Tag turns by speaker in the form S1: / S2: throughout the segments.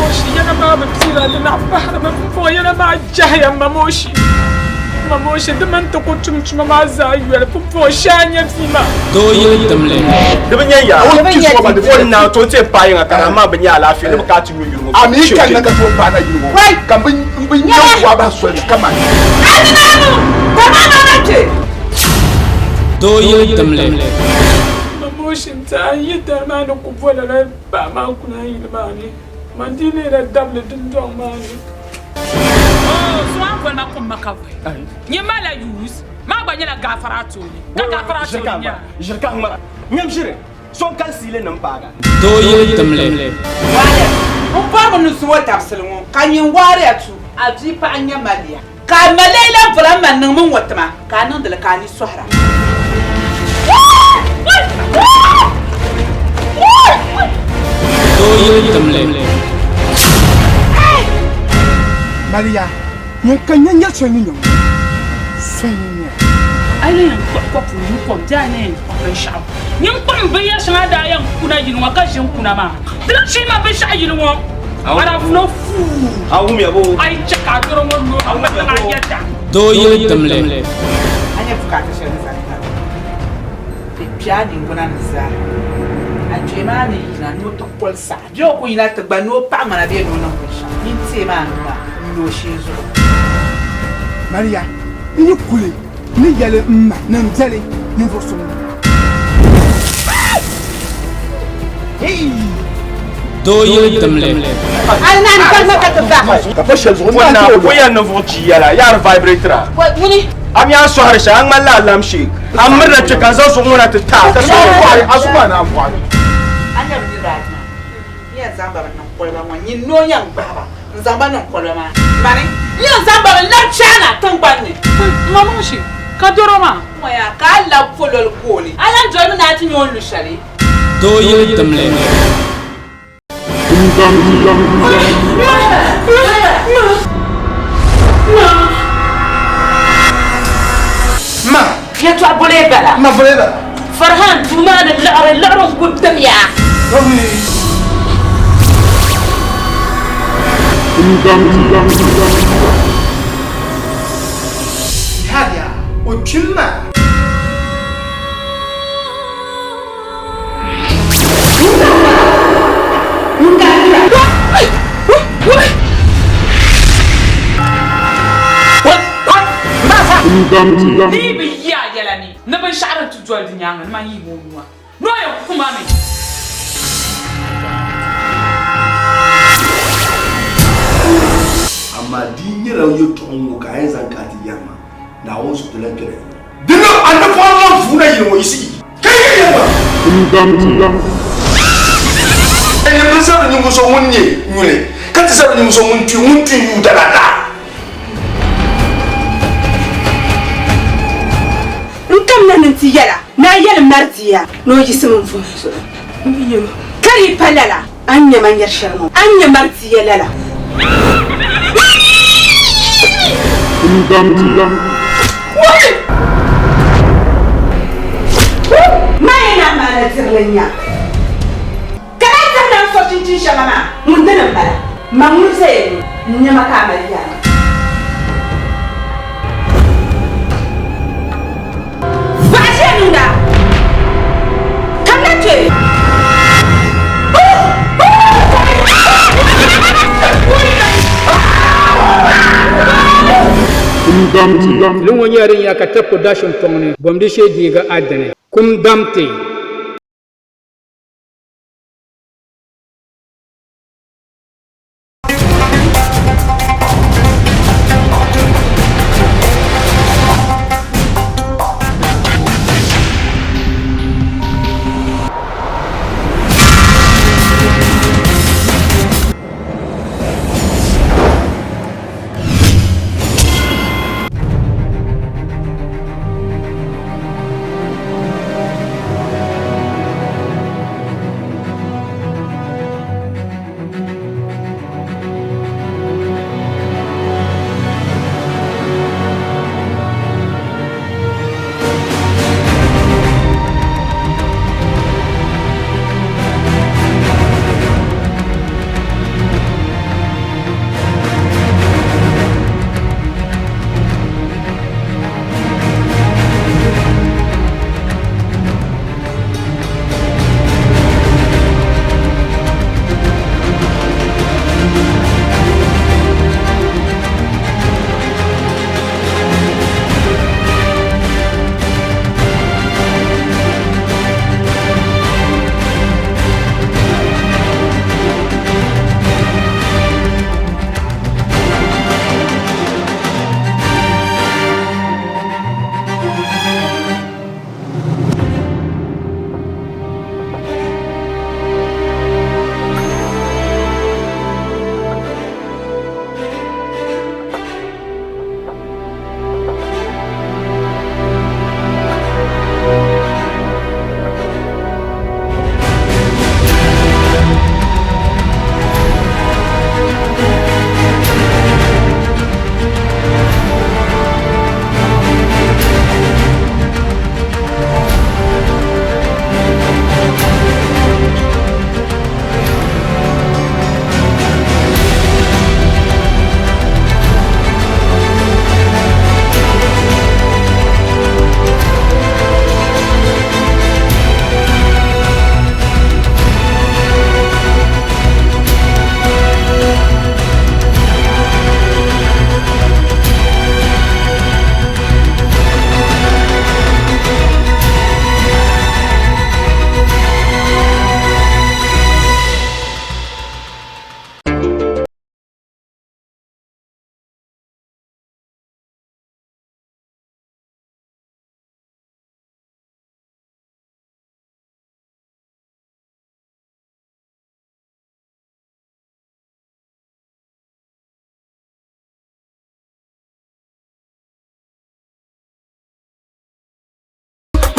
S1: mamoshi yana ma bapsira da na fahra mafo yana ma jahya mamoshi mamoshi da man ta kutum chuma ma za yuel fo shanya fima
S2: to yi tamle
S3: da ban yaya wani ki so ba da wannan to ce fayin akara ma ban ya lafiya da bukatu mu yuru
S4: ami kan na ka to ba na yuru wai kan bin yawa ba so kama
S2: to yi tamle
S1: mamoshin ta yi da ma na ku vola ba ma kuna yi da ma ne man dine da double din don ma ne so an vola ma kuma ka vai ni mala use ma ba nyala gafara to ni ka gafara to ni
S3: jirka mara nyam shire son kan sile nan baga
S2: to yi tamle
S5: wale on pa mo nusu wata absalmo kan yin ware atu aji pa anya malia ka malela vola man nan mun watama ka nan da ka ni sohra
S2: to yi tamle
S4: Maria ni kan nyanya so ni nyom so ni
S1: ai yan ko ni ko jane ko sha ni ko be ya sha da yan kuna yin wa ka shin kuna ma dan shi ma be sha yin wa ara no fu
S3: awu mi abo
S1: ai chaka doro mo no awu na yata
S2: to yi tamle
S5: anya bukata shi ne sai piani ngona nzara ajemani na no to polsa jo ko ina to gba no pa mana be no na ko sha ni ti ma no shizo
S4: Maria ni kule ni yale mma na mzale ni voso hey
S2: to yi tamle
S5: ai na ni kalma ka ta
S3: ka fashe zo wannan ko ya na voci yala ya vibrator
S5: wani
S3: am ya so harshe an malla lamshi an murna ce kan zo su muna ta ta so
S4: kwari asuma na kwari
S5: anya bi rajna ya zamba na kolba mo ni no yang baba zamba na kolba mani ya zamba na chana tan banne
S1: mamoshi ka doro ma
S5: mo ya ka la folol koli ala jomi na ti nyon lu shari
S2: to yi tamle
S4: ma
S5: يطلع بولي بلا
S4: ma voleva
S5: فرهان فمان اللعر قدام يا
S4: هذا وكلمه
S1: ni bi ya yala ni na ban sha'ara tu jwal din yanga ma yi mo nuwa no ya kuma me
S6: amma din yɛrɛ ye tɔn ka ye zan kati yamma na wo su tele kere
S4: dino ande fɔlɔ fu na yiri mo isi kɛyɛ yɛlɛ ɛyɛ bɛ sɛbɛn ni muso ŋun ye ŋune ka ti sɛbɛn ni muso ŋun tu y'u da la da
S5: nkam na nanti yala na yala mardiya no jismun fu kari palala anya man yarsharmo anya mardiya lala ما ما ترلنيا كلام زمان صوتين تشماما مندنا بلا ما منزل نما كامل يعني وعشاننا كم نتي
S7: Lungo yarin ya ka tapo dashin tongne bomdi she diga adane kum damte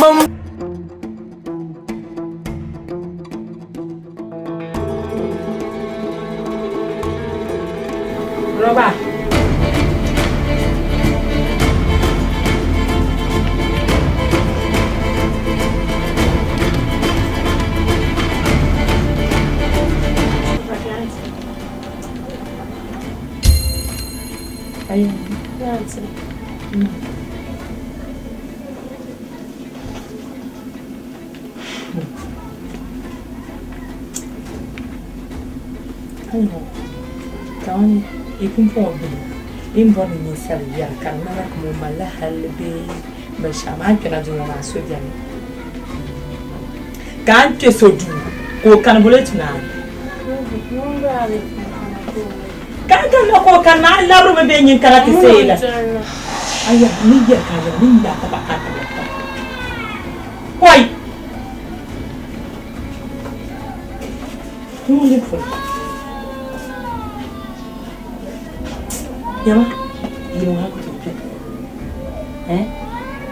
S4: from
S5: Roba.
S1: Ayun, grazie. Allora, Tony, e kun fɔ bi in bɔ ni sariya karama kuma mala halbe ba shama kira juma ma so jami kan te so du ko kan bole tuna kan ko kan na labro be nyin kara ti sela aya ni ya ka ya ni ya ta ba ka ta koi ni fo Yama, you have to play.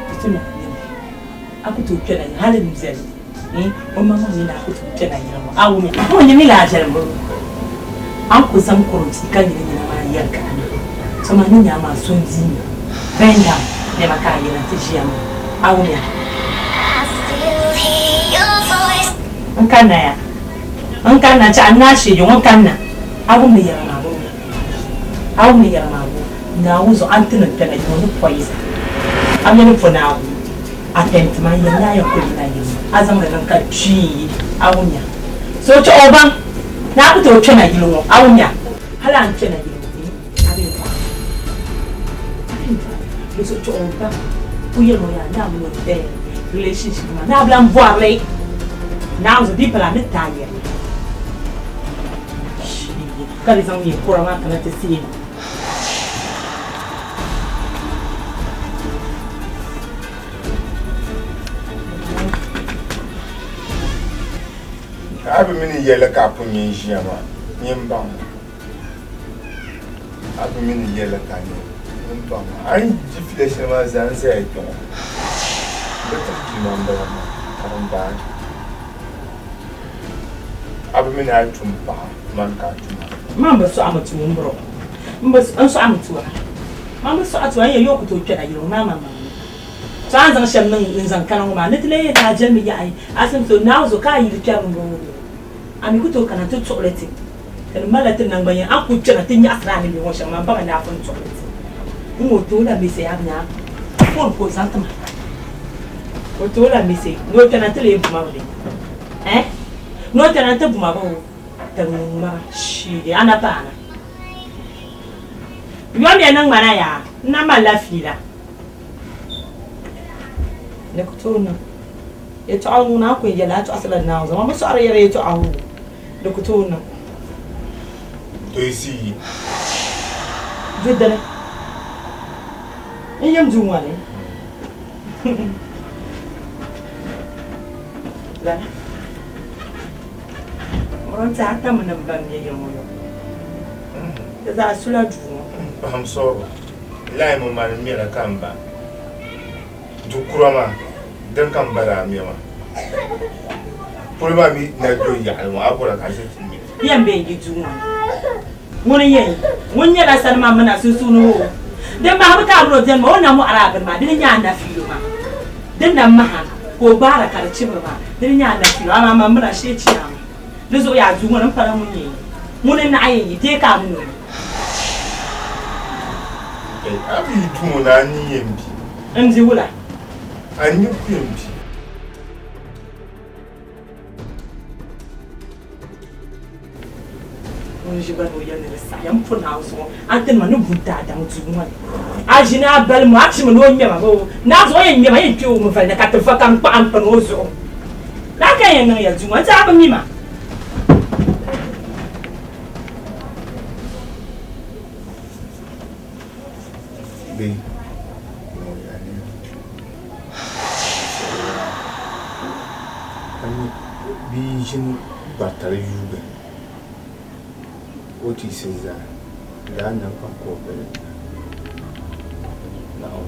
S1: It's not I could to play and Helen says, oh, Mamma, I could to play. I will make a large Uncle some corns, the candy in my young. So my Nina soon seen. Venda, never carry a tisham. I will make. Uncana, Chanashi, you won't come. I will make a man. Now, so Anthony can I don't poison. I'm going for now. Attend my young as I'm going to cut tree. I won't ya. So to Oban now to China, you know, I won't ya. Hello, China, you so to Oban. We are now with their relationship. Now, I'm worried. Now, the people are not tired. That is only a poor man to see.
S8: I've been many yellow cap on me, Yama, Yambam. I've been many yellow cap. I deflation was answered. But remember, I'm bad. I've been out to man cat.
S5: Mamma, so I'm to Umbro. But I'm to her. Mamma, so I yoke to tell you, Mamma. So I'm sharing in some kind of man. Little lady, I tell me, I ask him to now, so can you tell me? I'm good to can to toilet. And Malatin and my uncle Jonathan Yasran, you wash my bum and up on toilet. Who told me say, I'm now. Phone calls Santa. What told me say, no can I tell you, Mammy? Eh? No can I tell Mamma? She, Anapana. You are a young man, Nama La Fila. Lectona. It's all now when you're not as now. I'm sorry to our Lectona.
S8: Do you see?
S5: Good day. I am doing one.
S8: I'm sorry. Lime man, Mira Kamba. Do Kurama, then come back, Mima. Pulma me, Nagoya, and Apple, I said to me.
S5: Young baby, do one. When you're a son, Mamma, so soon. Then Mamma Cabro, then more no Arab, my didn't yana feel. Then the man, who barrack at a chimera, didn't yana feel. I'm a mamma, she charm. This way I do one of Palamuni. Moon and I take out.
S8: I'll be 2 and
S5: And the Willa.
S8: I knew him.
S5: I am for now, so I tell my new down to one. As you know, Bell Maximum, no, now so I am going to move and cut the fucking pump and also. Like I am here to what's happening, Mima.
S8: Vision battery. What he says that Dana can cooperate. Now,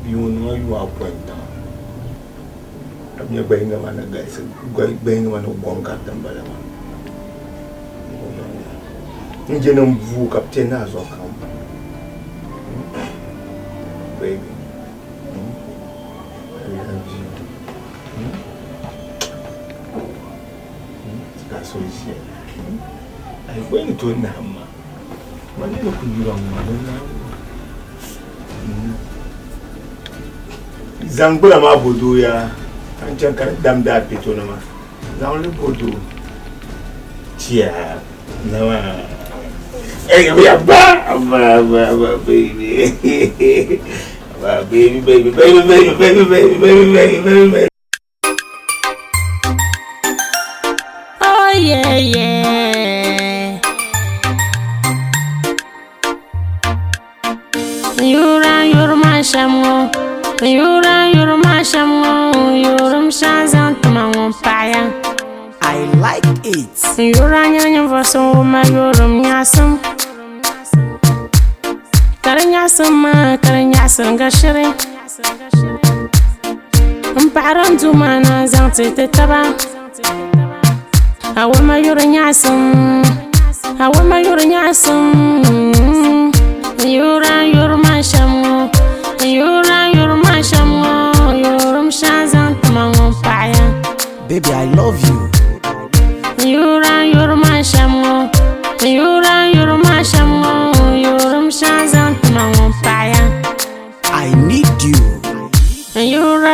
S8: you know you are point down. I'm your buying a man, guys, buying one of one captain by the one. You know, who captain has or come. Baby, I love you. That's what he said. I went to Nama. My little could be wrong, Zangula Mabudu, ya, and Janka damn that pitonama. Now look go to Chia. No, hey, we are back, baby. Baby.
S9: Oh, yeah. You're my shamu. You're my shamu. You're Shazan to my own fire.
S10: I like it.
S9: You're a universal, my Yorum Yasum. Karanyasum, Gashiri. Paran to mana zante taba. I want my uranyasum. I want my uranyasum. You're my shamu. You're my shamu. You're Shazan to my own fire.
S10: Baby, I love you.
S9: You're my shamu. You're my shamu. You're Shazan to my own fire.
S10: I need you.
S9: You're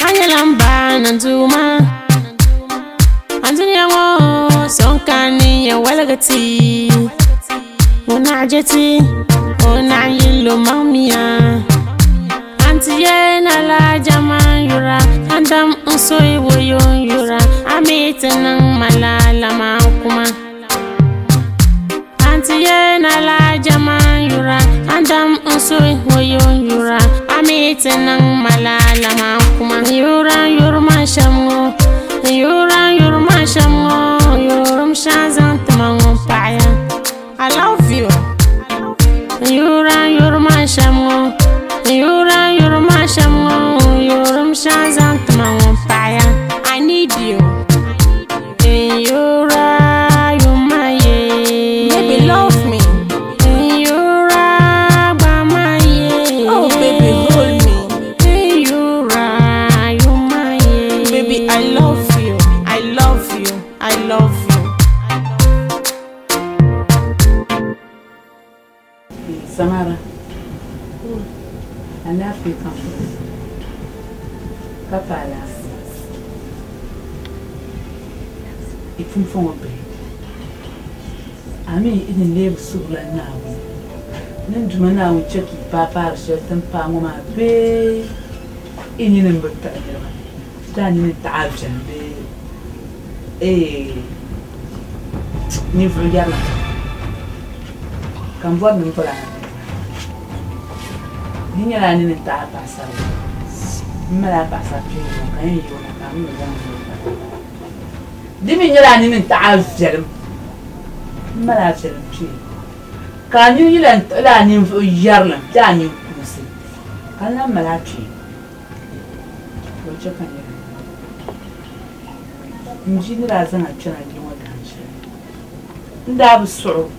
S9: Ayalamba Nanduma Antonio Sonkani Walagati Unajeti Unayilo Mamia Antiena La Jama Yura Andam Unsoi Woyo Yura Amitanang Malala Maukuma Antiena La Jama Yura Andam Unsoi Woyo Yura Amitanang Malala Maukuma You're my shamu. You're my shamu. You're Shazan to my own fire. I love you. You're my shamu. You're my shamu. You're Shazan to my own fire. I need you. You're my baby, love me. You're by my oh baby, hold me. You're my baby, I love you. I love you. I love you.
S5: Samara, I love you. Papa, I love you. It's in front of me. I mean, in the name of Sula now. Nendumana will check it, Papa, Shelton Pamma, Bay. In your number, standing in the Aljan Bay. New Friday. Come what me for Niña la nene ta pasar. Me la pasa bien, no yo na camino ya. Dime la nene ta alfiel. Me la alfiel chi. Kan you la nin yarla, ta ni kusi. Kan la me la chi. Wo che kan ya. Njini la zan a chana ni wa kan chi. Nda bu suru.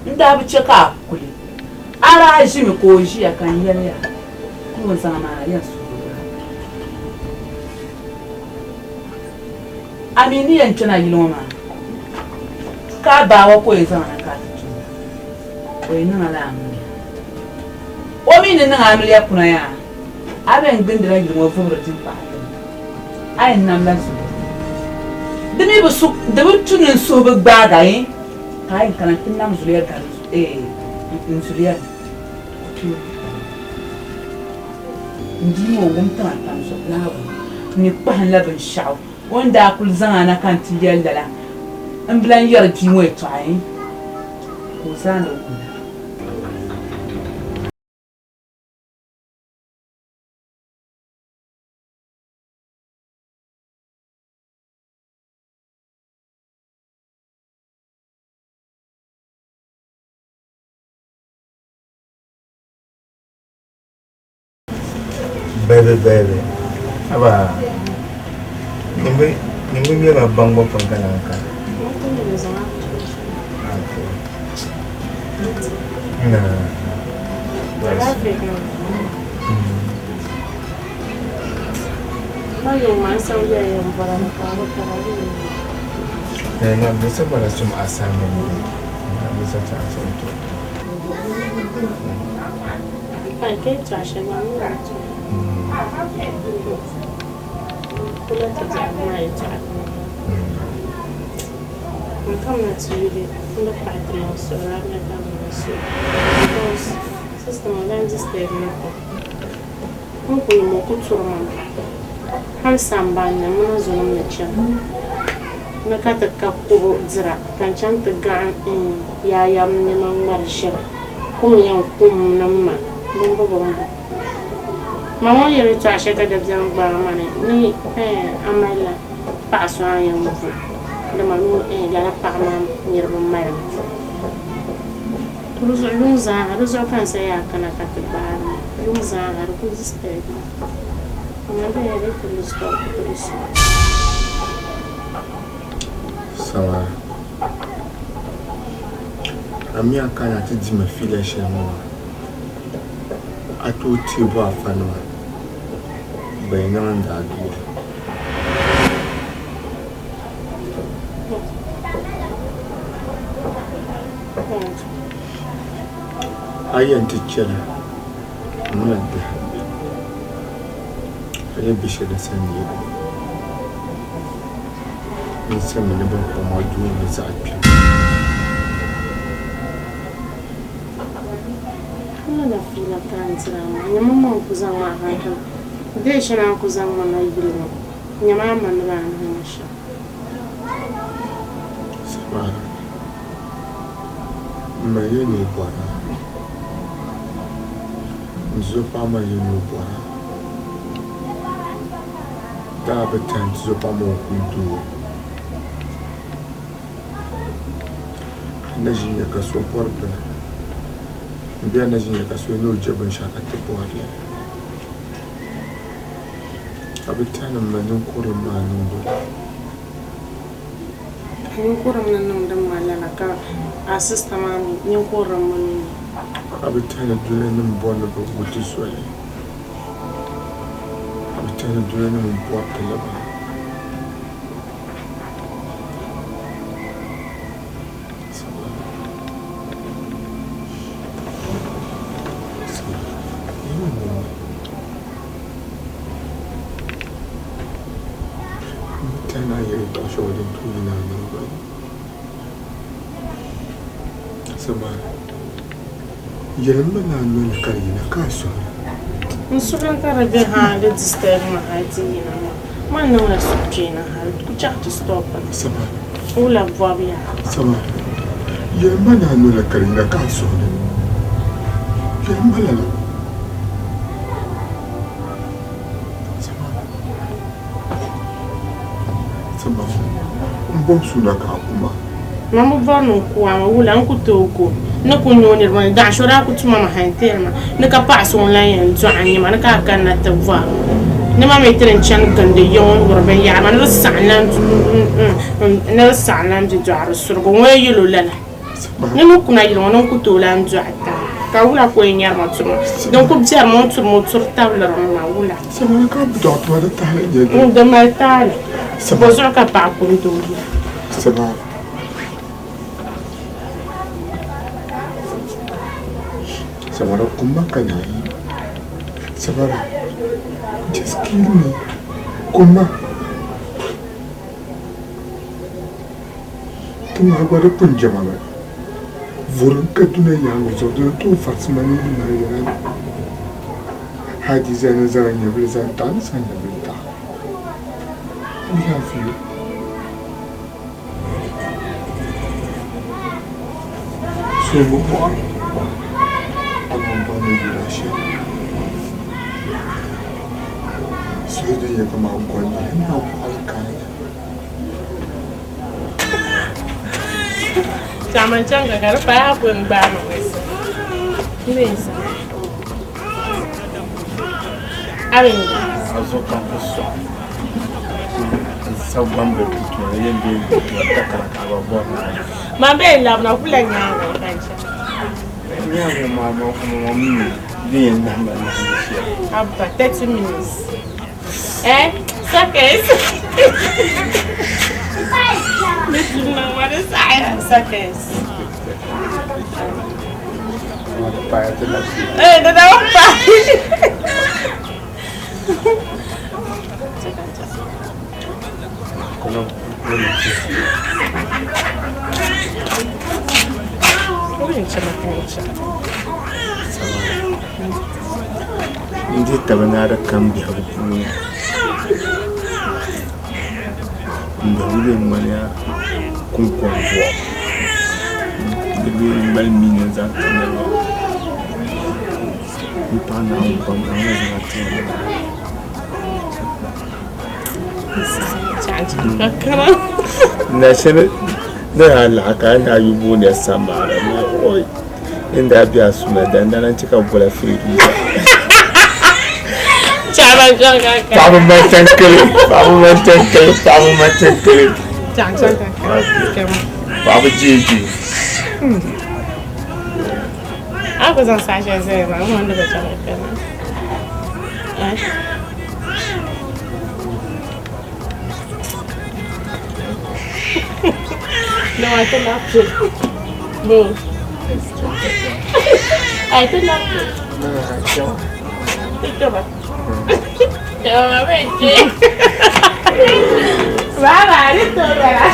S5: Nda bu cheka kuli. Ara jimi ko ji akan yaya ko sama ya su amini yan tuna yiloma ka ba wa ko zama na ka tu ko ina la amini o mi ne na amini ya kuna ya aben gbindira yiloma fo rotin pa ai nan la su demi bu su de bu tunin su bu gba ga yin kai kan tin nam zuliya ka insulia ndimo wumta tan so lawo ni pan la ben shaw wanda kul zana kan ti yalla an blan yar ki mo to ai ko sana ku
S8: Baby. Aba Nimbe mi ba bango pangalanka. Na bisa bara sum asame ni. Na bisa ta asame.
S9: Ai ke trashe ma mu. Kula ta jama'a ya ta. Mun kamna tsiri da patron sora na kamna so. Because system lan stay na ko. Mun ko mo ko tsoro har samban na mun zo mun ci. Na ka ta ka ko zira kan can ta ga ya ne man marshe. Kuma yan kum nan ma mun ba mun mama yere trashe ka da zan ba mane ni amala pa so ayan mo da manu ya na pa ma nyirba mai ruzo kan sai ya kana ka ba lunza har ku ziste kuma da yare ku stop ku
S8: sawa amia kana ti di ma file shemo ato ti bo afanwa bayanan da duwa ayan tikira muna da ya bishe da sani in san mun ba kuma duniya za a fi
S9: na fila kanzira nyama kuzama hanta desha na kuzama na ibilo nyama manra na sha
S8: sabara mayeni bwana nzopa mayeni bwana da betan zopa mo kundu na jinya kaso porta Mbia na jinya kaso no jaban shaka tibwali abitana manin kurin manin do
S9: ni kurin nan dan malala ka assist ma ni kurin mun
S8: abitana dulenin bona do gutu soyi abitana dulenin bo talaba Yeremba na nuna karina kaso.
S9: Nsuran karabe ha da disturb ma haji na ma nuna sujina ha ku chak to stop.
S8: Sama.
S9: Ula bwabia.
S8: Sama. Yeremba na nuna karina kaso. Yeremba la. Sama. Sama. Mbon suna ka kuma.
S9: Mamu vanu kwa ula nkutoko. Na kunyoni rwani da shora kutuma mahanterma na ka paso online zuani ma na ka kana tava na ma metren chan gande yon urbe ya ma na salam di jar surgo we yelo lala na no kuna yelo na kutola nzuata ka ula ko nyar ma tsuma donc ko biar mo table ma ula
S8: sama ka dot wa da tale je
S9: de ma tale bo zo ka pa ko ndo
S8: sama Sabara kuma kana yi sabara just kill me kuma tuma gwada kun jama'a vurin kaduna ya wuzo da to fatsmani na yana haji zan zan ya bi zan tan san ya bi ta I love you so mo Sudah ya kemauan ini mau alkanya.
S9: Zaman canga cara apa pun baru wes. Bisa. Ada ni.
S8: Azok kampus.
S3: Sau bambe tutu yende takala kawa bona.
S5: Mambe la na kula nyanga kancha.
S3: Nyawo mama ko mami ni namba na shia.
S5: Abba 30 minutes. Seconds. Let's do now what is seconds. Não dá um pai.
S3: Hindi tabanara kambi habukunya. Ndawule mwana kunkonvo. Bebe malmine za kanelo. Mpana mpana za kanelo. Na shebe da halaka na yubu ne samara na oi inda biya suna dandanan cika bula firi
S5: Chaba janga ka
S3: babu matankali
S5: janga ka
S3: babu jeji
S5: ako zan sashe sai ba mu wanda ba chaba ka No, I can laugh too. No. I can laugh too.
S3: No, I don't.
S5: Think about it. No, I'm ready. Baba, this is better.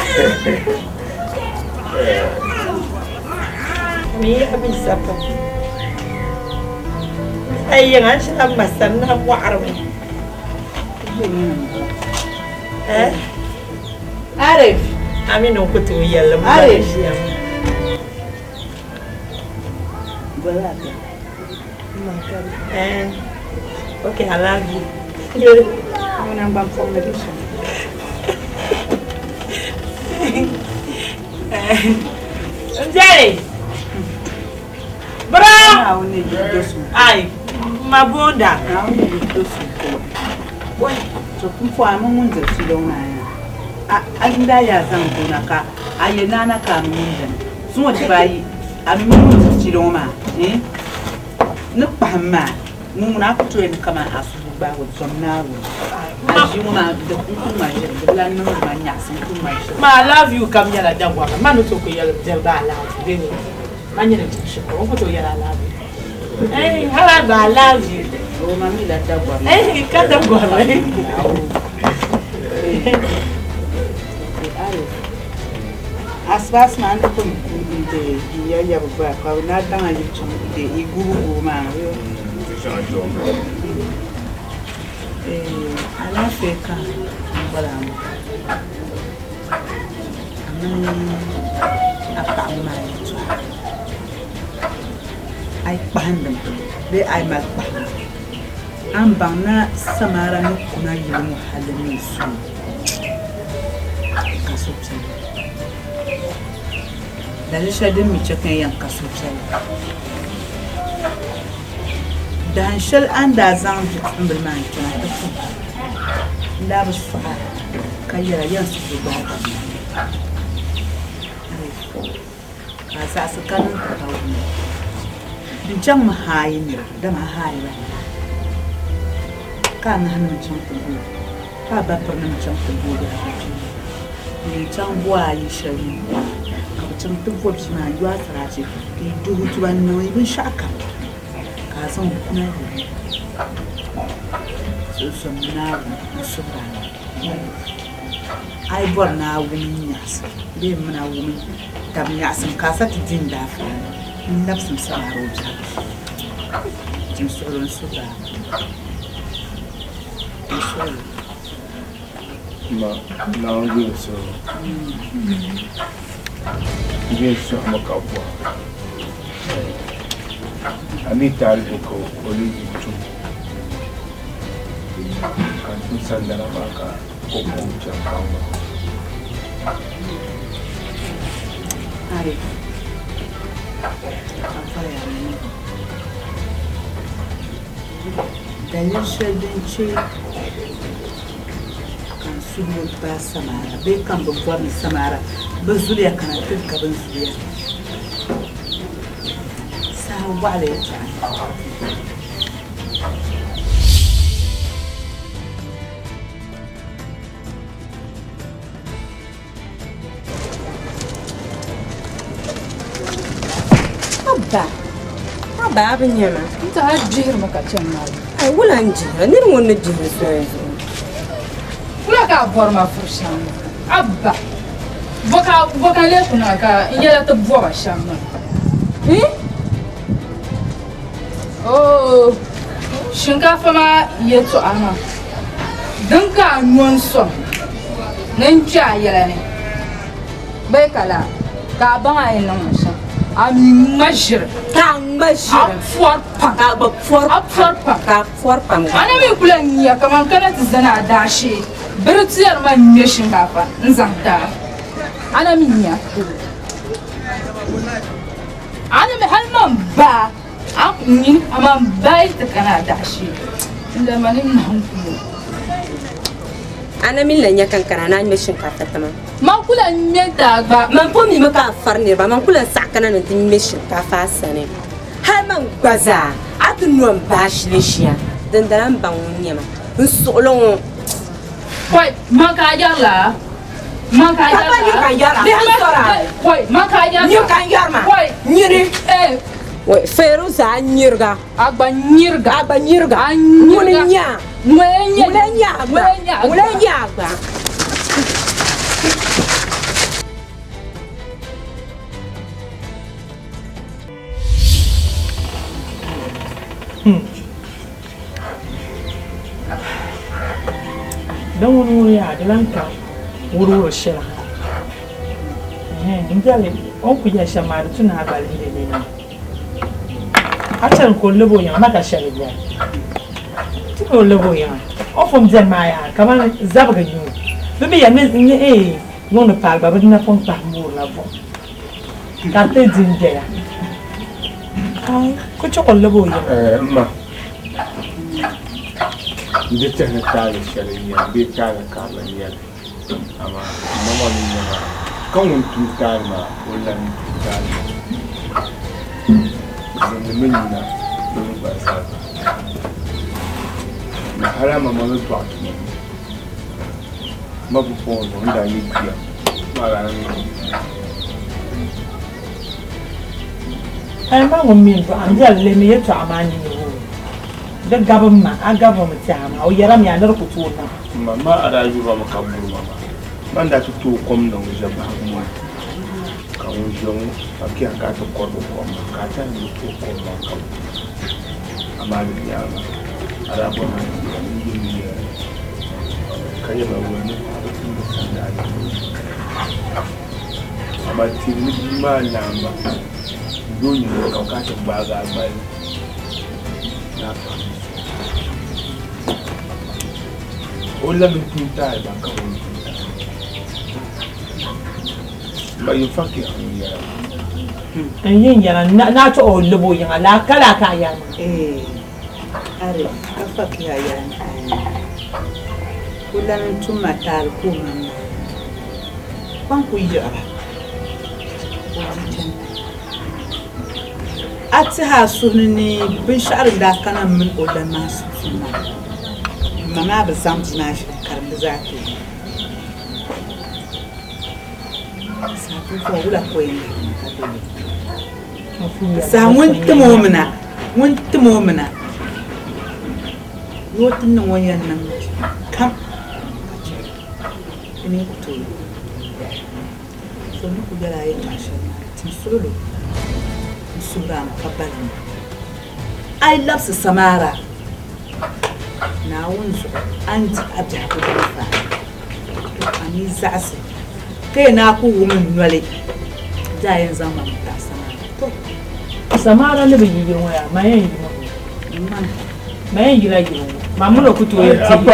S5: Me, I'm in supper. Ay, yang asal masan na warm. Arif. Ami no kutu yalla mu ba shi ya. Okay, I love you. I'm gonna bump from the dish. Jerry. Bro. Ai, mabunda.
S11: Boy, so kumfwa mun da su don Agenda ya zan gona ka ayena na ka mun so wati bayi amun ci roma ne pamma mun na fito yin kama asu ba wa somna wo aji mun da kun ma je da lan no ma nya sun kun ma je
S5: ma love you kam yala dangwa ma no to ko yala jelba la be ma nya ne shi ko to yala love you hala ba love you
S11: o ma mi la dangwa
S5: ka dangwa
S11: Aspas man ko de ya ba ka na tanga yi chum de iguru ma yo ala feka bala mo apa ma yo ai pandam be ai ma an bana samara ni kuna yi mu halin su kasopse da lishadin mi cikin yanka sosai da hanshal an da zan jikin bilman kina da ku da ba su fa'a kayyara yan su ba ka sa su kanin ka kawo ne bincin mahayi ne da mahayi ba ka na hannun can kudu ka ba farnin can kudu da abinci ne can buwa yi shari Cem tuvo bima yua traje e do tuan no e bin shaka ka san kuna so na so ba ai bor na wuni yas be muna wuni tam yas ka sa ti din da fa nafsin sa roja tin so ron so ba
S3: ma na ngi so Ibe so amakabwa. Ami tarihi ko oli itu. Kan sandara maka ko mo chakawa.
S11: Ari. Apa ya ini? Dalil sedinci kan sulu ba samara be kan bu kwa mi samara ba zuliya kana tun ka ban zuliya sa wale ta
S12: Abba abin yana
S13: ta hajjihir makacin mali
S12: ai wulan jihar ni mun jihar so
S13: kula ka forma fursan abba boka le kuna ka yela ta boba shamma oh shinkafa ma yeto ama dan ka nuwan so nan ja yela ne bai kala ka ban ai nan musa amashir
S12: forpa
S13: ana mi kula niya kaman kana tizana dashi birtiyar man ne shinkafa nzanta ana mi niya ana mi halman ba akuni amma bai ta kana dashi inda manin nan ku
S12: ana min lanya kankana na mi shinkafa tamam
S13: man kula nyeta ba
S12: man po mi maka farne ba man kula sakana no tin mi shinkafa sane har man gwaza atun bashi lishiya dandaran ban nyama nsolon
S13: koi maka yalla
S12: bi hasora
S13: koi maka yalla
S12: ni kan yarma
S13: koi
S12: nyiri woi feruza nyirga
S13: agba nyirga
S12: mulenya agba
S5: dan wuri ya dalanka wuri shira ngale on ku ya shamar tuna balin da ne na acan ko lebo ya maka shariya tiko lebo ya ofom zemaya kama zabaga yu bebe ya ne non pa ba na pon pa mo la bo ka te dinje ya ko choko lebo ya
S3: ma ndi tana tare shari'a bi tare kamaniya amma mama ni ma kan tu tare ma wallan tare min na ba sa na harama ma lo to ma bu po no nda ni dia mara ni
S5: ai ma ngommi to anja le mi yeto amani ni da government ama o yaram ya nar kutu na
S3: mama ara juro ma kaburu mama man da tutu kom no je ba mo ka o jong aki aka to ko do ko ma ka ta ni to ko ma ka amali ya ma ara bo na ni ka ye ba wo ni ba tu ni sanda ama ti ni ma na ma do ni ka ka ta ba ga ba na Ola mi tunta ba ka woni ba yin fakki
S5: an yin yana na to o lubo yin ala kala ka ya
S11: are ka fakki ya kulan tuma tar ko man ban ku yi ara atha sunni bin sha'ar da kana min odan nasu sunna mama ba sam tuna shi karbi zaki sabu ko wula koyi sa mun timo mina yotin nan wayan nan kam ini to so ni ku gara yi tashi tin solo sura makabbala I love Samara na wunzu anti abjaku fa ani zasi kai na ku woman nwale da yan zama ta
S5: Samara ne bi yin waya ma yan yi ma yan yi la yi ma mu lo kuto yi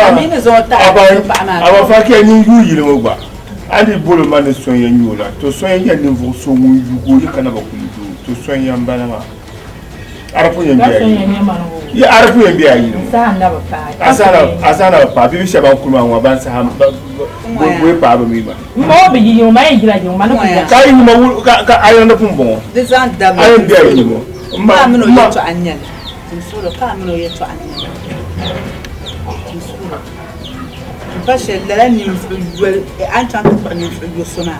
S11: ami ne zo ta ba ma
S3: aba fa ke ni yu yi lo gba ani bolo ma ne son yan yu la to son yan ne vo so mu yu go yi kana ba ku yu to son yan bana ma arafu yembi ya arafu yembi ayi asana pa bi shaba kuma wa ban sa we pa ba mi ba
S5: mo be yi ma yi gira ma no
S3: ka yi ma ka ayo na pumbo
S11: desan da
S3: ayo bi ayi mo
S11: ma no yeto anya sura ka no yeto anya sura ba shella ni wel an tan ko ni yo sona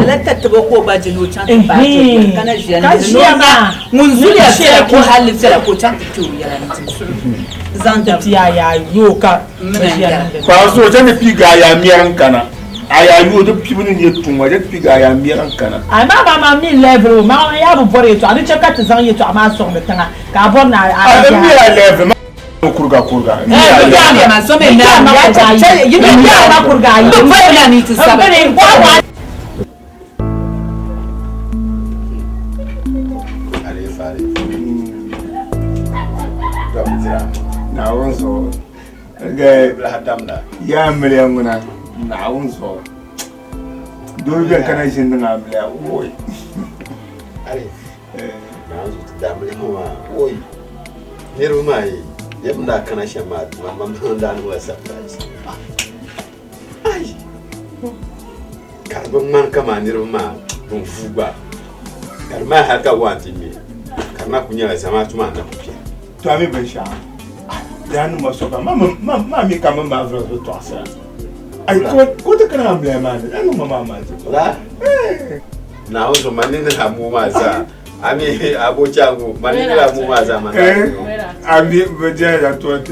S11: la tata ba ko ba jino can ba kana jiya ne mun zuliya sai ko halin sai ko can to ya zan da
S5: ya yo ka
S3: ba so ta ne piga ya miyan kana aya yo da pibuni ne tun waje piga ya miyan kana
S5: ma mi level ma ya bu bore to ani cheka ta zan yi to ama so me tanga ka bon na
S3: mi ya level kurga
S11: ya ma so me na ma ta yi ma kurga yi ba ni to sabe
S3: Naunzo ga blahatamda ya mele nguna naunzo do je kana jin nga mele oy
S14: ale naunzo damle mo oy niru mai yamna kana shama mamma ndan wa surprise ai karbon man kama niru ma dun fuba karma haka wanti mi karma kunya sama tuma na kupia
S3: to ami besha dan mo so mama mi kama ma vro to asa ai ko te kana amle ma dan mama ma
S14: la na uzo manene na mu ma za ami abochangu manene la mu ma za mana
S3: ami beje ya to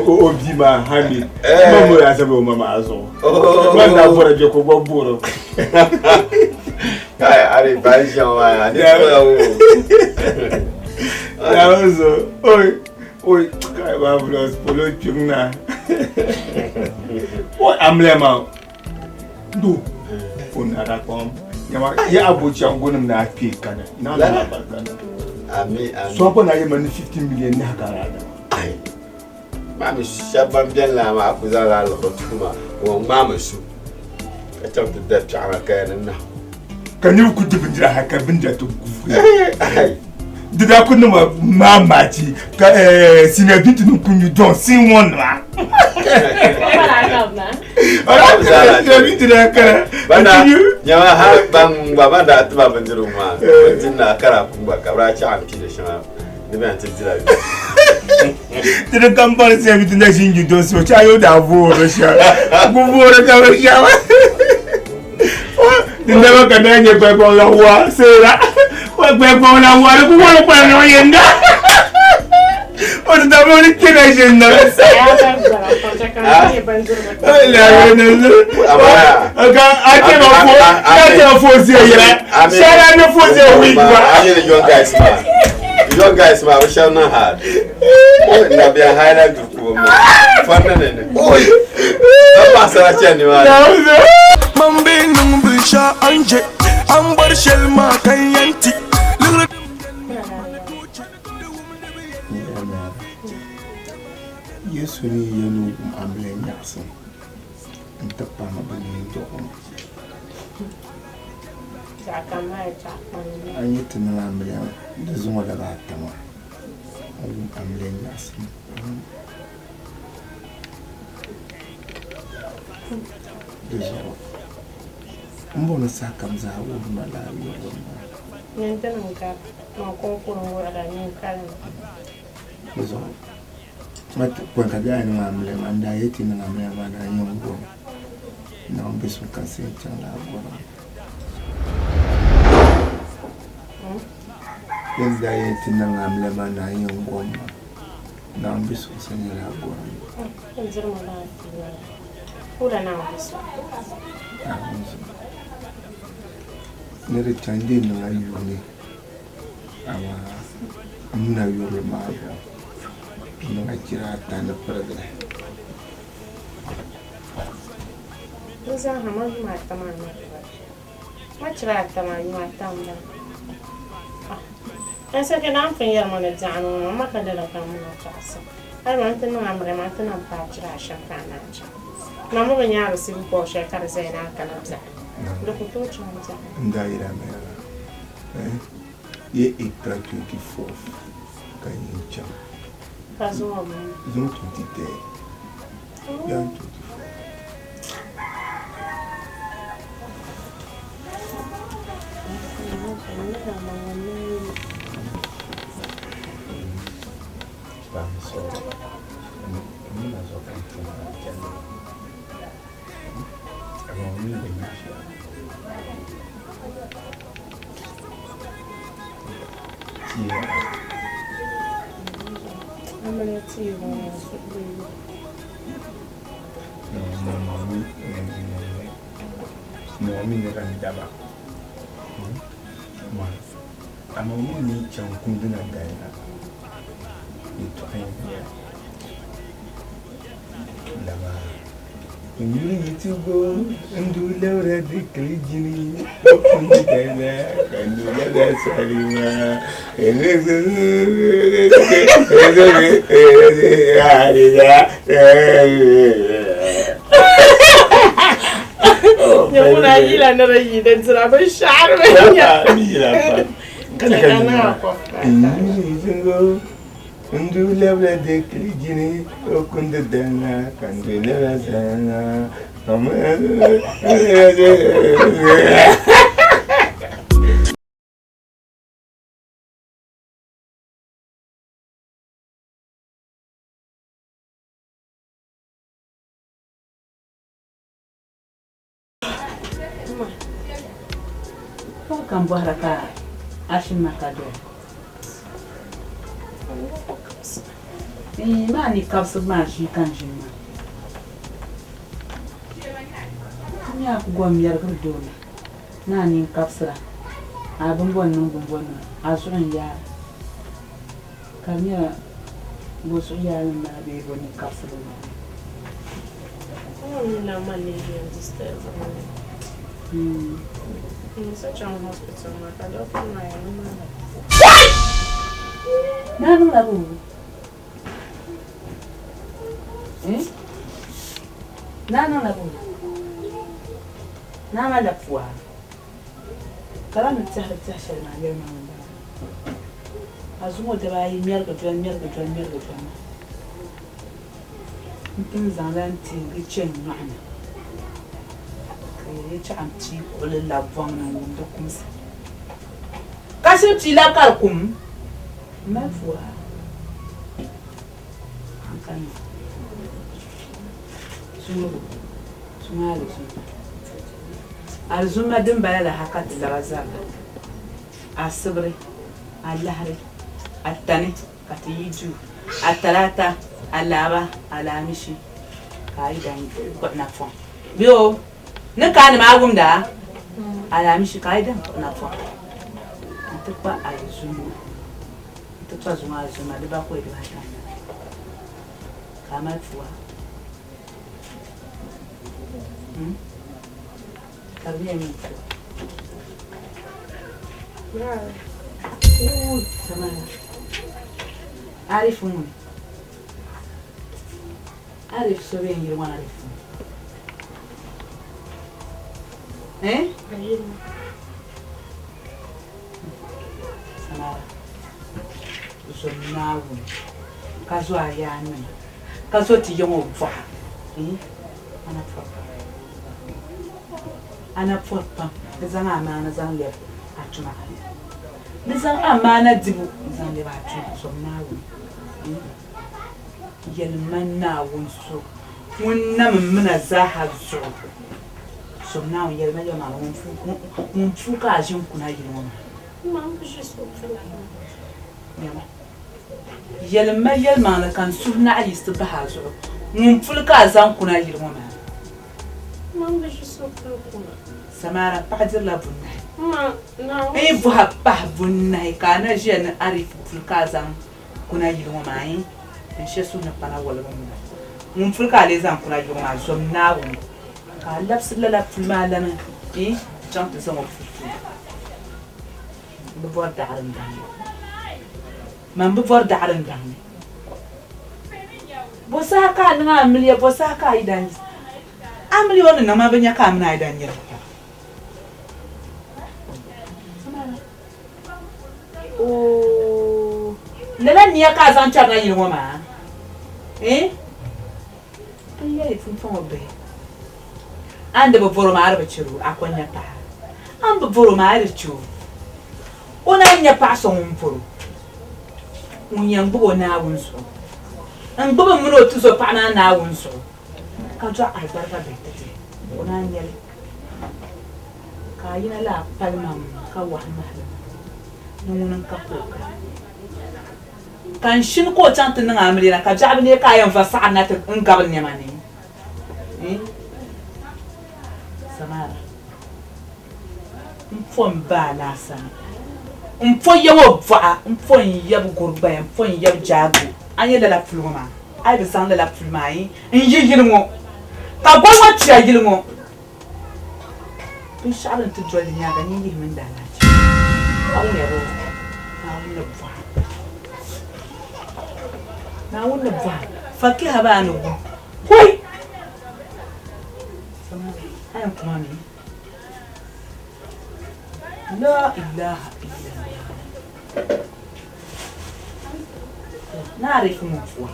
S3: obi ma hami mama ya sabe mama azo manda bora je ko gboro
S14: kai ari baishan wa ni
S3: ko oi kai ba blos polo chungna o amlema do onara kom ya abuchi angonum na afi kana na na barkana
S14: ami
S3: so ko na ye man 15 million na karada
S14: ai mami shaban bien la ma akuza la lo tuma wo mama su ka tabta da tsara kayan na
S3: kan yi ku dubindira haka binda to ai dida kunnu mamaci ka sina bitu kunyu don sin wonwa ala sina bitu da kara
S14: bana nyama ha bang baba da atba bandiru ma tinna kara kumba kabra cha amti da shama ne ban tindira
S3: dida kampar sina bitu da shinju don so cha yo da voro sha voro ka sha dida ba kana nye kwa kwa la wa sera Wewe bona wale kuwa kwa no yenda. Ora da moni kina yenda. Aka fozi yera. Shara no fozi wigwa.
S14: Aye young guys ma we shall not hard. Na bia highlight ko mo. Fanna ne. Oi. Ba pasara chani wa.
S4: Mambe numbisha anje. Ambar shelma kan yanti.
S3: Yesu ni yenu amble nyasa. Ntapa mabani ndoko. Anyi tana amble da zuwa da batama. Amble nyasa. Dezo. Mbona saka mzao malawi wona.
S9: Nyente nunca makonkuru ngora nyinkala.
S3: Dezo. Mat kwa kagani ngamle manda yeti ngamle mana nyongo. Naomba suka senta la bora. Yenda yeti ngamle mana nyongo. Naomba suka senta la bora.
S9: Nzira malati. Ula naomba suka.
S3: Nere chandi na yuni. Awa muna yoro mago. Nunga kira tanda pergale.
S9: Usa hama mata mana. Machra tamani mata mda. Essa que não foi a mãe de Zano, uma cadeira para uma taça. Aí ontem não abre, mas não pode tirar a chacana. Não vou ganhar o seu poxa, cara, sei na canapé. Do que tu chama?
S3: Ndaira mera. E prato que fofo. kan yin cham.
S11: Kaso mo.
S3: Zon 23. Yan 24. Mami ne kan daba. Ma. Ama ni chan kundu na gaina. Itu ayin ya. Lama. Ini itu go ndu lewra de klijini. Kundu gaina, kundu lewra salima.
S11: Nyamuna yila nara yiden sira ba shar ba ya.
S3: Kana kana. Ini Undu lewra de klijini okundu dana kandu lewra dana.
S11: Kan buhara ka ashin makado. Ma ni kapsu ma shi kan shi ma. Ya ku gom yar gar dole. Na ni kapsura. Abun bonnon asuran ya. Kamya bosu ya na be boni kapsura.
S15: Na mali understand. In such a hospital, I don't know my
S11: Nanu labu. Nanu labu. Nama la pua. Kala na tsara tsara na le na wanda. Azumo de ba yi miyar ga tuwan. Mutum zalan ti gicen ma'ana. Kai ci amci ulul labwan nan wanda kuma sa. Kashi ti la kar kum. Ma fua. Kan. Sumo. Alzuma din bala la hakat zarazaba. Asbre. Allahri. Attani. Katiju. Atalata. Alaba. Alamishi. Kaidan ko na fon. Bio. Ne kan ma gumda. Alamishi kaidan ko na fon. Tukpa alzuma. Tukpa zuma de ba ko de hata. Kama fua. Tabia mtu. Bravo. Samana. Arifu mimi. Arifu sobe ngiri mwana arifu. Samara. Usonawu. Kazo ayana. Kazo tijongo bwa. Ana forpa zan amana zan le atuma ni zan amana dibu zan le atuma so nawo yelman na wonso wonna mena zaha zo so nawo yelman yo ma wonfu ka ajin kuna yiroma yelman kan sunna alistu bahazo wonfu ka zan kuna yiroma Samara padir la bunna. Buha bunna kana jen arif fulkazam kuna yirmo mai. Shesu na pana wala bunna. Mun fulka le zam kuna yirmo zom nawo. Ka laps la fulma lana. Jant zam fufu. Bu bor daaran dan. Man bu bor daaran dan. Bosa ka nga amliya bosa ka idan. Amli wona na ma banya ka amna idan yel. Nela niya ka zan cha ga yiro ma. Iya ifun fon obe. Ande bo voro ma arbe chiru akonya pa. Ambe voro ma arbe chiru. Ona nya pa so mforo. Unyang bo na wunso. An bo mu no tu so pa na wunso. Ka jo albarka betete. Ona nyele. Ka yina la palmam ka wahma. Nunun ka ko. Kan shin ko chant nan amri na ka jabi ne kayan fasa na ta ngabin ne mani Samara mfon ba la san mfon yawo va mfon yab gurba mfon yab jago anye da la fuluma ai bi san da la fuluma yi yilmo ka gwa ti yilmo bi shaban tu joli nya ga ni yilmin da la ci awu ne ro awu ne va na wunda ba fakki haba anu hoy ayan kuma ne la ilaha illallah na arifu mfuwa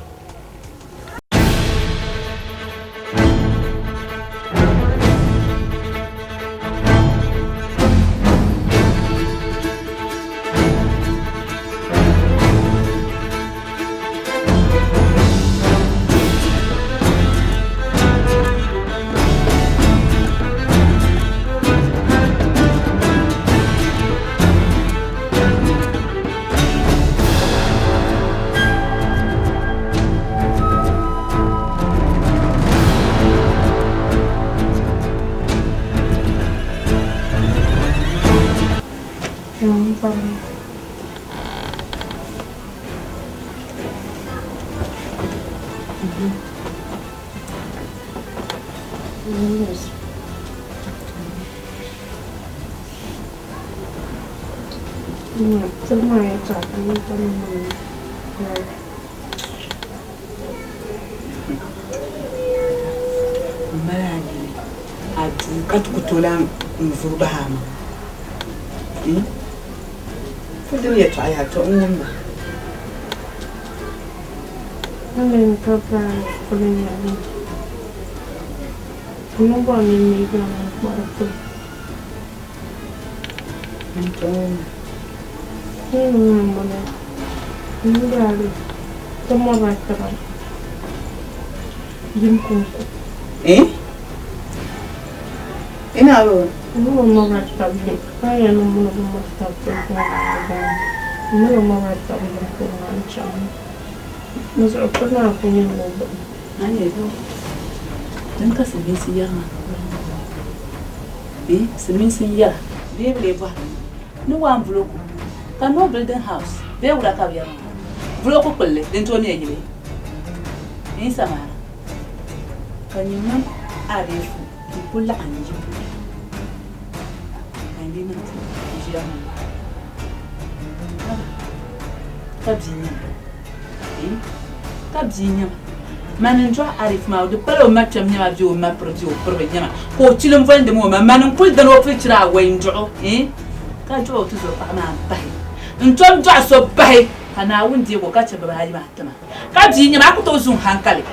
S11: Katukutola mvubahama fudu ya twaya to umma
S15: Amen papa kulinya Mungu amenipa baraka mbona ndio kama bakara jimkunku
S11: ina ro
S15: no mama tabi kaya no mama tabi no mama tabi ko ancha muzo kuna kunyi mbo
S11: anye do dan ka sabe siyama simin siya be ba no wan bloku kan no building house be wura ka biya bloku kulle den to ne yile Samara kan yimman arefu kula anji andi na jiya kabzinya manin jo arif ma de palo matam nyama jo ma prodio probe nyama ko tilum vende mo manin kul dan wo fitira wayin jo ka jo to zo pa ma bai ntom jo so bai kana wunde ko ka ce ba hali ma tama kabzinya ma ku to zun hankali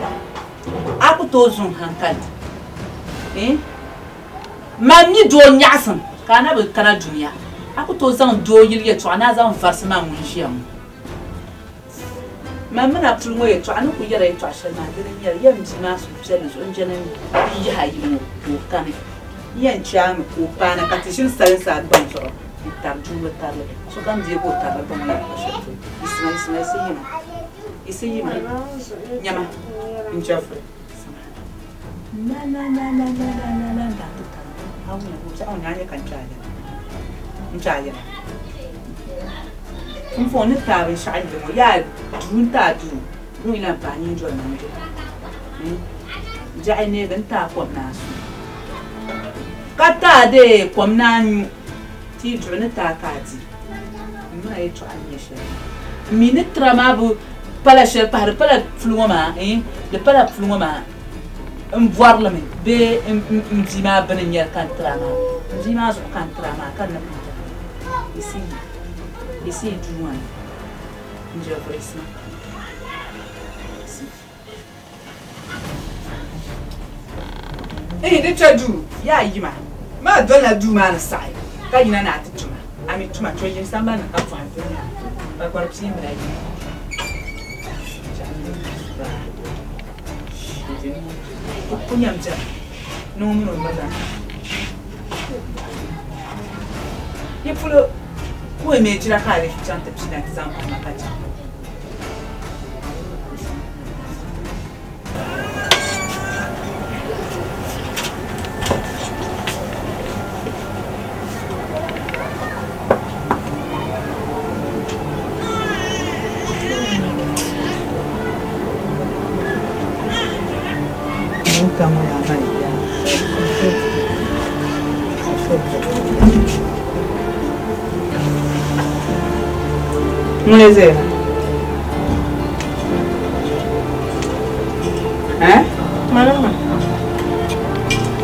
S11: mami do nyasan kana ba kana duniya aku to zan do yilye to ana zan farsama mun shiyam mamma na tulmo ye to anu ku yare to ashana gidan yar yam jina su tsele so njenen yi hayi mu ko kan yan cham ko pana katishin sarin sa ban so tar julo tarle so kan je ko tarle ban ya ko isma isiyima nyama injafre na hauna ko sa onya kan nchaya mfoni tawe shali mo ya junta du mu ina pani jo na jo ja ine dan ta ko na su kata de ko na ti jo na ta kati mu ai to an yeshe minitra ma bu pala shel par pala fluma de pala fluma voir le men be mzima benen yer kan trama mzima zo kan trama kan na ici duan Nje presa. De chadu ya yima. Ma dona du man sai. Ka yina na atuma. Ami tuma to yin samba na ka fa to ya. Ba kwa psi mbra yi. Kunyamja. No no mbada. Yepulo ko me jira ka re chanta psi na example na ka. Muleze.
S15: Mama.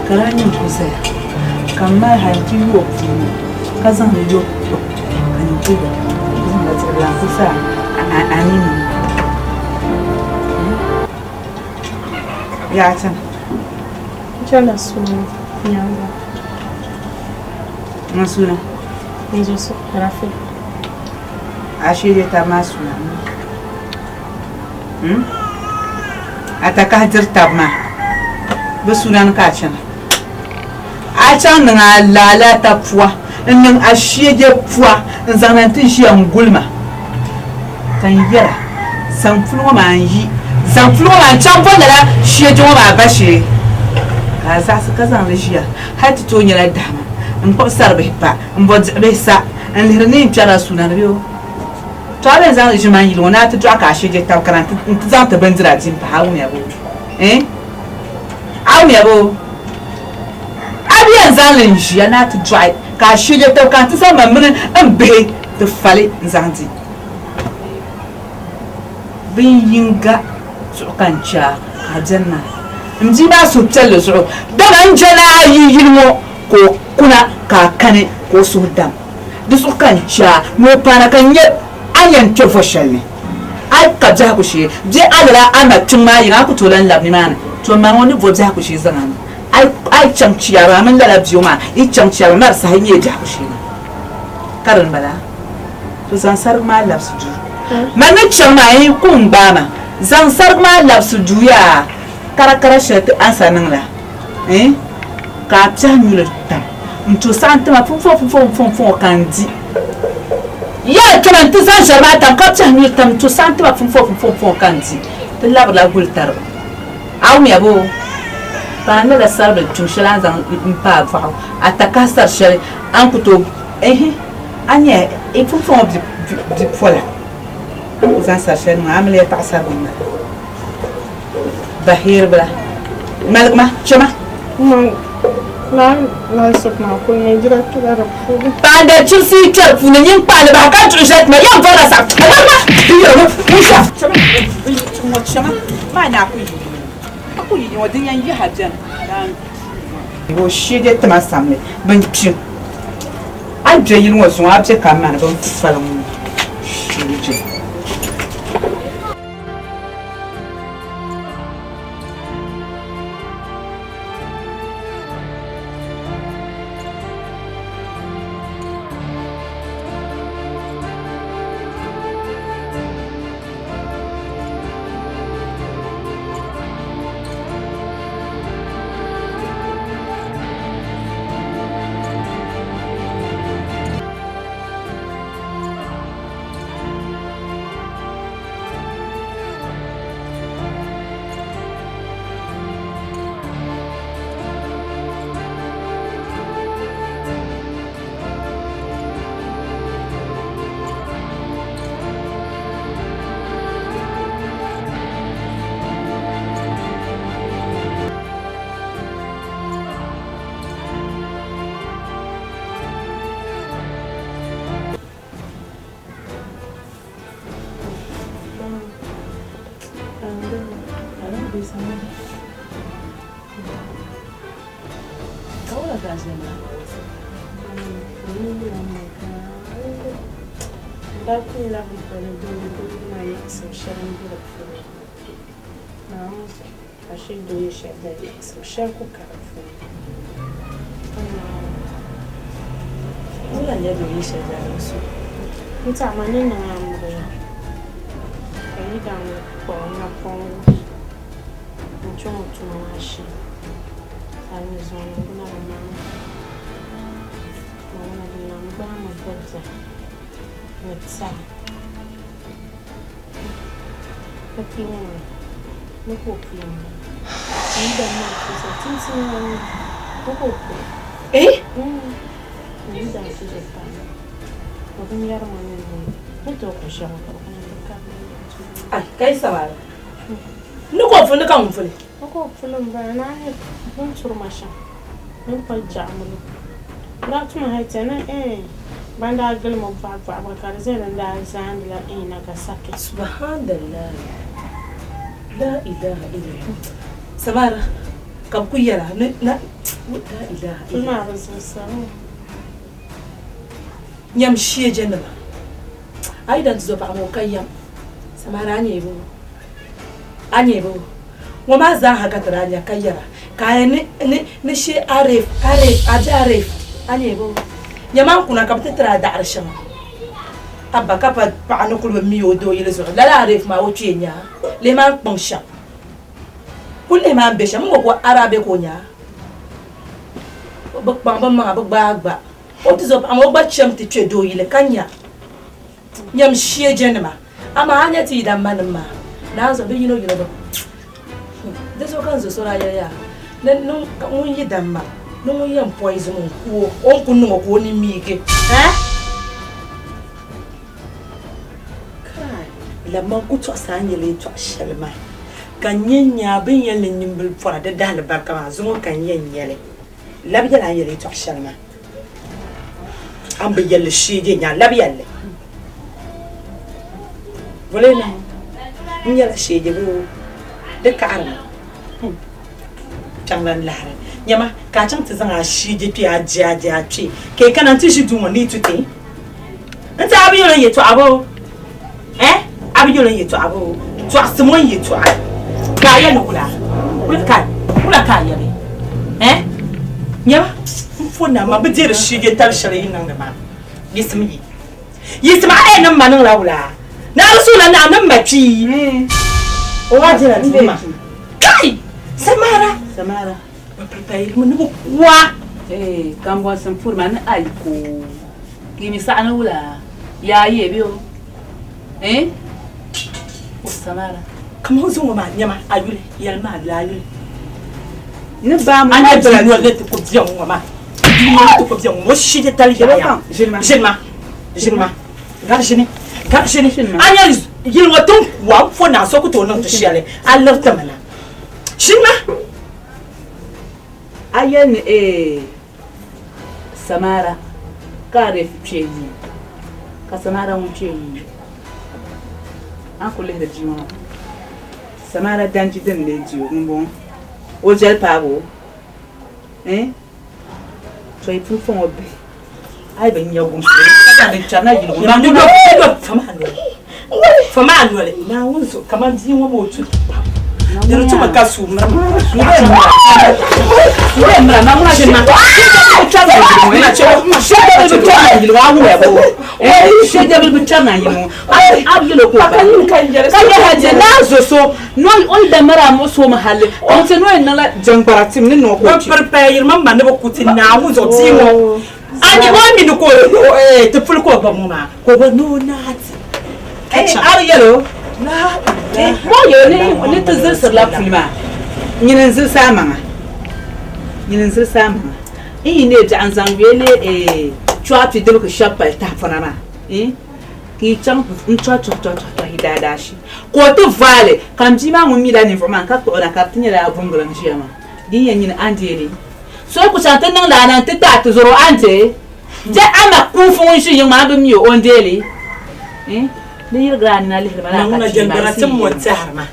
S11: Karanya mkuze. Kama haji yo fini. Kaza yo. Anikuga. Zingatira kusa. Anini. Ya acha.
S15: Jana suna nyanga.
S11: Masuna.
S15: Nzo so rafi.
S11: Ashiri tamasuna. Ataka hadir tabma. Basunan ka chana. Achan nga lala ta pwa. Nang ashije pwa. Nzananti shi angulma. Tanyera. Sanfluwa manji. Sanfluwa man champo nala shi jo ba bashi. Kaza kazan lishiya. Hati to nyala dama. Nko sarbe pa. Mbo besa. Nlirni mpara sunan biyo. Tore zan jiman yilo na ta draka ashije ta karanta. Zan ta bandira jin pa hawo ne abo. Aw ne abo. Abiyan zalin shi yana ta dry ka shirye ta kan ta sama mun an be ta fale zanzi bin yinga tsokanca a janna mji ba su telle so daga njana yi yilmo ko kuna ka kane ko su dam da tsokanca mo para kan ye ayan to foshalle ai ka ja ku shi je alra ana tumma yin ku tolan labni mana to ma woni vo ja ku shi zanan ai chamciya min da labiyo ma i chamciya mar sa hanye ja ku shi karin bala to zan sar ma labsu ju man ne chama yi kun ba ma zan sar ma labsu ju ya karakara shat an sanin la ka ta nyule ta mto santa ma fun kandi ya tunan ta san sharma ta ka ta nyule ta mto santa ma fun kandi ta labla gultar aw mi abo Tanda da sarbe tumshela zan mpa fa ataka sar shele an kuto anya e fufon di fola zan sar shele ma amle ta sar ma bahir bla malma chama
S15: na sok ma ko ne jira to da ko
S11: tanda chisi tar fu ne yin pa ba ka tushat ma yan fara sa yo musha chama ma na ku aku yi wadin yan yi hajjan dan wo shide ta masamle ban ci an je yin wasu abje kamar ban faran shije
S15: Daku la bukole do na yex sharing do for. Now I should do share the yex share ko karafu.
S5: Wala ya do share da so.
S15: Nta mane na ambo. Ayi da ko na pon. Ncho tu na shi. Ani zona na mama. Mama na mama ma bota. Nitsa. Lakini niko pia. Ndio mama sasa tinsi niko. Ndio ndio sana. Wakati yaro mwana ndio kusha kwa.
S5: Kai sawa. Niko fune kan fune.
S15: Niko fune mbana mun surmasha. Mun pajamu. Ratuma haitana banda galmo fa bakar zan da zandla ina ga sake.
S5: Subhanallah. La ilaha illallah. Samara kam kuyara la ilaha
S15: illallah. Rasul
S5: nyam shiye jenaba. Ai dan zo ba mo kayam. Samara anyebo. Anyebo. Wama za haka taranya kayara. Kaya ni shi arif ajarif anyebo. Nyama kuna kapte tra da arshan. Abba kapa pa no kulwa miyo do yele zo. La arif ma wochi nya. Le man ponsha. Kulle man besha mo ko arabe ko nya. Bamba ma bagba. What is up? I'm about to try do you kanya. Yam share jenema. I'm a hanya to that man ma. Now so you know. This all kinds of soraya. Then no only damma. No yam poison. Oh, uncle no only me. La manku to asanye to shelma. Kanyenya bin yelin nimble for the dalbaka zo kanyen yele. Labia yele to shelma. Ambe yelle shije nya labi yalle volena nyala shije bu de karma changlan lahare nyama ka chang tizanga shije pi ajaja chi ke kana tishi du woni tuti nta abi yola yeto abo abi yola yeto abo to asmo yeto ka ya no kula ka yale nyama fona ma bidire shige tar shari'in nan da ma yismi ai nan manin laula na rasula na nan mafi o wajira tima kai samara ba prepare mun wa
S11: kambo san furma na aiko kimi sa na wula ya yebio o samara
S5: kamar zo ma nyama ayule yalma lalu
S11: ne ba mu
S5: anya bela no le ko bian ma tu ko bian mo shi de tali ya Jirma garjini anya yil waton wa fo na so ko to no to shiale Allah tamana Jirma
S11: ayen Samara kare ficheni ka Samara mu cheni an ko le da jima Samara danji den le ji ngbo o jel pabo so ipu fon obi ai ben yagum ka da chana yilo
S5: na do fama no le na wonso kama di wo mo tu de rutu makasu mra na mwa je na chana yilo na chana yilo wa wo ebo
S11: sheje bil chana yilo ab yilo ko ka ya haje na zo so no on da mara mo so mahalle on se no en la jangaratim ni no ko
S5: ci per yirma man ne ko tin na wo zo ti mo ani mo mi ko te ful ko ba mo ma ko ba no na
S11: ar yelo na mo yo ne te zir sir la fulma nyinen zir sama ne ta an zangwele chwa ti de ko shapa ta fona ma ki chang nchwa ta hidada shi ko to vale kam ji ma mun mi da ni forman ka ko da ka tinya da bungula shi ma din yanyin andele so ku chanta nan la nan ta to zoro ante je ama ku fun shi yin ma bi mi o ndele ne yir grani na lihir mala
S5: na jangaratin mo tsarma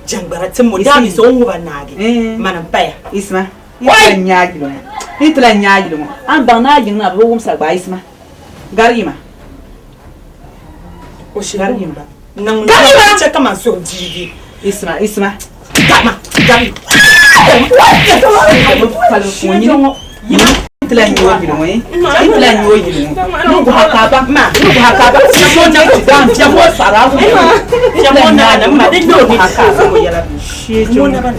S5: jangaratin mo da mi so nguba nagi manan paya
S11: isma itla nyaagi lo an ba na yin na bo wumsa ba isma garima
S5: o shar yimba nan ce kama so jigi
S11: isma
S5: gama
S11: Itlan yo gilmo itlan yo gilmo nugu hakaba jamona dan jamo sarafu jamona na ma de do ni hakaba mo yala she jamona ba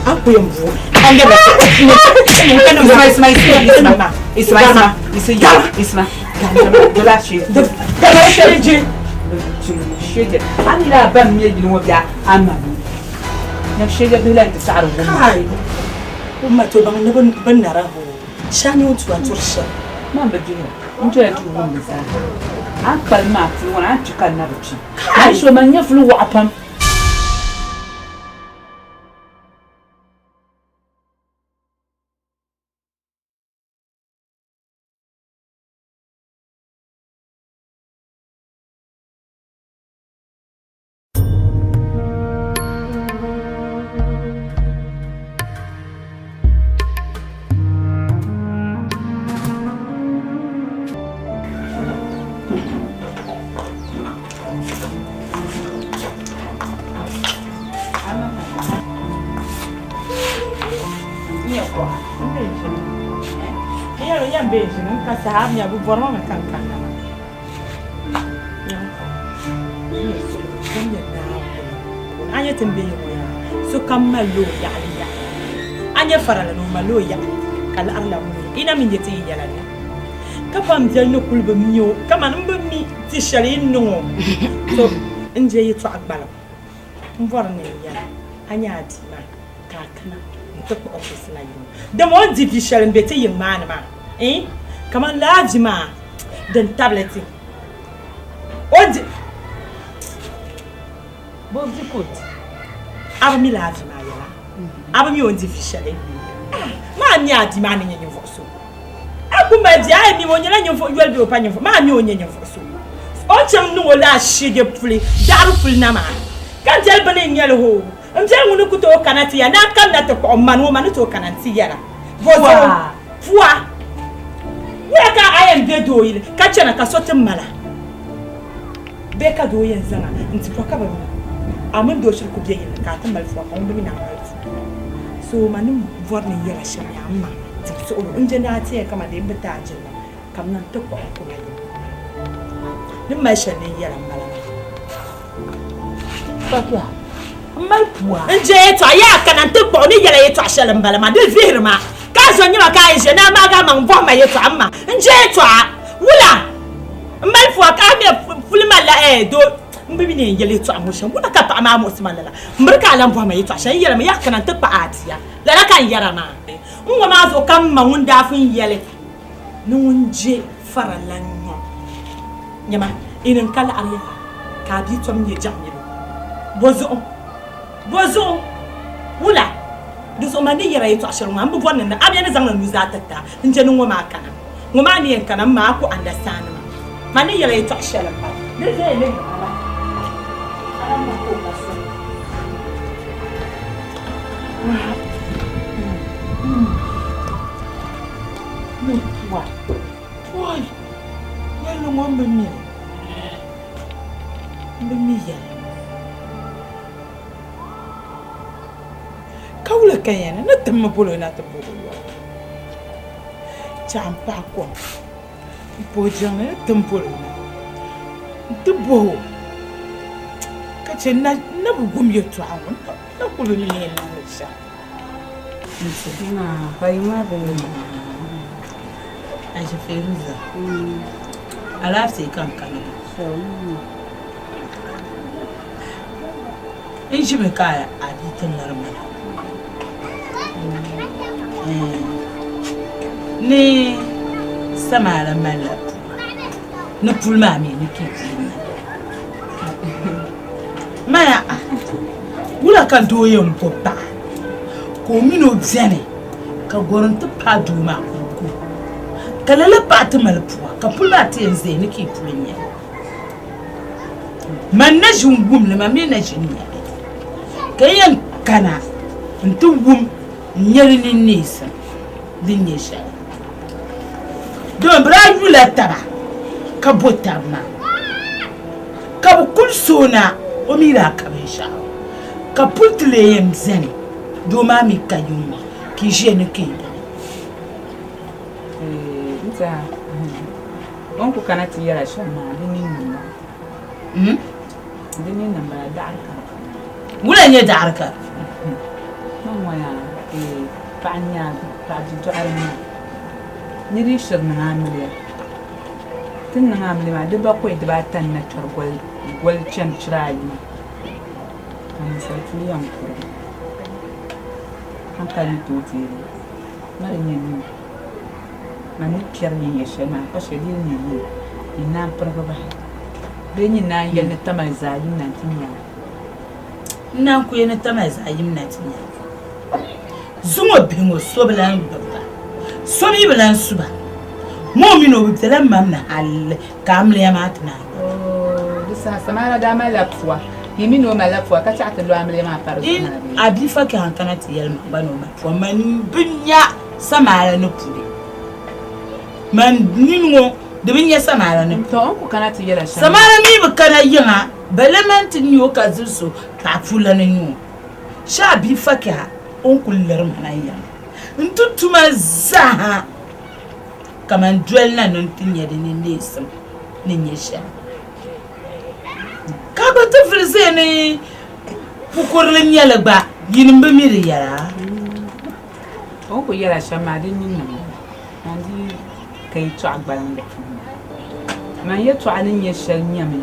S11: akuyemvu angela isma dola she anila bam mi gilmo bia amma na she ga dola ta saru
S5: umma to ban nara ho shani utu atursha
S11: mamba jino nto ya tu wumbi sa akpal ma tu wana chika na ruchi ai sho manya flu wa apam
S5: sahab ya bu borma me kan anya tembe yo ya so kamalo ya anya farala no malo ya kala arla mu ina min jete yala ne ka fam je no kulba miyo kama namba mi ti shari no so nje yi to agbala mvorne ya anya adi ma ka kana to ko office na yi da mo di fi shari mbete yi ma na ma Comment là, dis-moi, d'une tablette. On dit. Bon, écoute. Avant la vie, avant on dit fichale. Ma ni a dit ma ni n'y vosso. Aku ma dit ai ni on y a n'y vosso, you will be open. Ma ni on y a vosso. On tient nous la chige puli, daru puli na ma. Quand elle bane n'y a le ho. On tient nous kuto kanati ya na kan na to ko manu to kanati ya la. Vosso. Foi. Weka ayem be doyile kachana kasote mala beka doyen zanga nti poka ba amun do shirku be yin ka ta malfo on bi na malfo so manin vorne yara shanya amma ti so unje na tie kama da bita ajin kam nan to ko ko ne nin mai shane yara mala fakya malpuwa nje to ya kana to ko ni yara yeto ashalan bala ma de virma kazo nyima kai je na maga mangvo ma yeto amma nje to wula malfu aka me fulma la do mbibi ne yele to amoshan wula ka pa ma mosman la mbrika la mvo ma yeto ashan yele ma yakana ta pa atia la kan yara ma ngwa ma zo kam ma wunda fun yele nunje faralanyo nyama inin kala ariya ka bi to me jamiro bozo wula duso mani yara yito ashiru ambu bonna na abiyana zangna nuzatata njenu ngoma kana ngoma ni kana ma ko understand ma mani yara yito ashiru ba ne je ne ngala ama ko baso wa oi yalo ngombe mi ya kawla kayana na tamma bolo na tambolo champa ko bojang na tambolo dubo kace na bugum yoto awon na kulu ni na sha
S11: na bayma da
S5: aje feruza alafte kan kana in shi me kaya aditin narmala ni samara mala ni pulma mi ni kiti maya wula kan doyen poppa ko mino zene ka gorin ta paduma ko kalala pata malpuwa ka pulma ta yanzu ni ki punya man na jungum le ma me na jinya kayan kana ntu wum nyeri ni nisa dinyesha don bra yula taba ka botama ka bu kul sona o mi ra ka ben sha ka putle yem zani do ma mi ka yuma ki je ne ke
S11: nta on ko kana ti yara sha ma dini namba darka
S5: wala nye darka
S11: mama ya panya ta ji to arma ni ri shir na amile tin na amile ma de ba ko de ba tan na torgol gol chan chirayi an sai tuyan ko an kan to ti na ni mani kyar ni ya shema ko shi ni ina farba beni na yana tamai zayin nan tinya
S5: nan ku yana tamai zayin nan tinya zumo bingo so bilan baba so bi bilan suba mo mi no bitala mamna hal kamle ya matna
S11: bisa samara da mala fwa yimi no mala fwa ka ta lo amle ma faru
S5: abi fa ka kana ti yel ma bano ma fwa man binya samara no pudi man ninwo de binya samara no
S11: to on ko kana ti yela
S5: samara mi bi kana yinga belementi ni o ka zuso ta fula no nyu sha bi fa ka on kullar mana ya ntutuma za kaman duel na non tinye de ni nesam ni nyesha ka ba ta frize ni pukurle nyala ba yin ba mi yara
S11: on ko yela shama de ni nan andi kai to agbalan da man ya to anin ya shal nyame